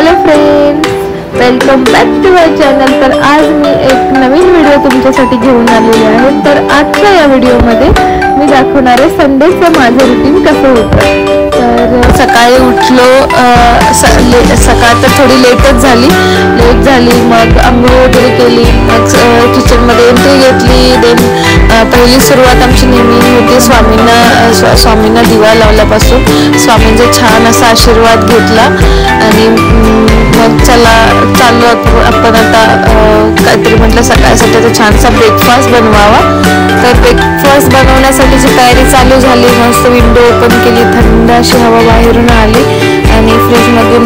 Hello friends, welcome back to my channel. तर आज मी एक नवीन व्हिडिओ तुमच्यासाठी घेऊन आलेली आहे। तर आजच्या या व्हिडिओमध्ये मी दाखवणार आहे संडेचं माझं रुटीन कसं होतं। तर सकाळी उठलो, सकाळ तर थोडी लेट झाली, मग आंघोळ वगैरे केली, मग किचनमध्ये एंट्री घेतली। देन पहिली सुरुवात आमची नेहमी होती स्वामींना दिवा लावल्यापासून। स्वामींचा छान असा आशीर्वाद घेतला आणि मग चाललो आपण आता काहीतरी म्हटलं सकाळसाठी तर छानसा ब्रेकफास्ट बनवावा। तर ब्रेकफास्ट बनवण्यासाठीची तयारी चालू झाली। मस्त विंडो ओपन केली, थंड अशी हवा बाहेरून आली आणि फ्रीजमधून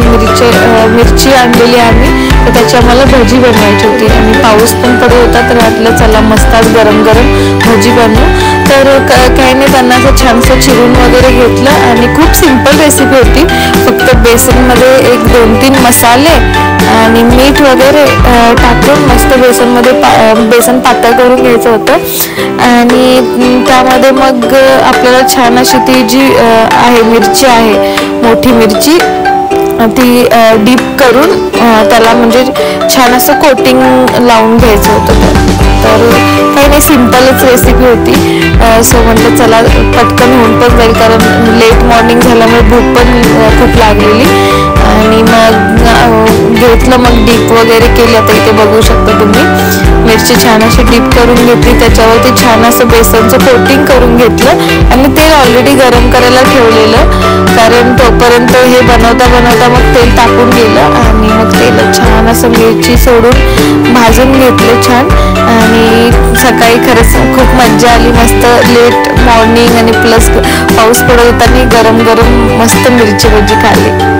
मिरची आणलेली आम्ही, तर त्याची आम्हाला भजी बनवायची होती आणि पाऊस पण पडत होता। तर वाटलं चला मस्तच गरम गरम भजी बनवू। तर काही नाही, त्यांना असं छानसं चिरून वगैरे घेतलं आणि खूप सिंपल रेसिपी होती। फक्त बेसनमध्ये 1-2-3 मसाले आणि मीठ वगैरे टाकून मस्त बेसन पातळ करून घ्यायचं होतं आणि त्यामध्ये मग आपल्याला छान अशी ती जी आहे मिरची आहे, मोठी मिरची, ती डीप करून त्याला म्हणजे छान असं कोटिंग लावून घ्यायचं होतं। तर काही नाही, सिम्पलच रेसिपी होती। सो म्हटलं चला पटकन होऊन पण जाईल, कारण लेट मॉर्निंग झाल्यामुळे भूक पण खूप लागलेली। आणि मग घेतलं, मग डीप वगैरे केली। आता इथे बघू शकता तुम्ही, मिरची छान अशी डीप करून घेतली, त्याच्यावरती छान असं बेसनचं कोटिंग करून घेतलं आणि तेल ऑलरेडी गरम करायला ठेवलेलं, कारण तोपर्यंत हे बनवता मग तेल टाकून गेलं आणि मग तेलात छान असं मिरची सोडून भाजून घेतलं छान। आणि सकाळी खरंच खूप मज्जा आली, मस्त लेट मॉर्निंग आणि प्लस पाऊस पडत होता आणि गरम गरम मस्त मिरची भजी खाल्ली।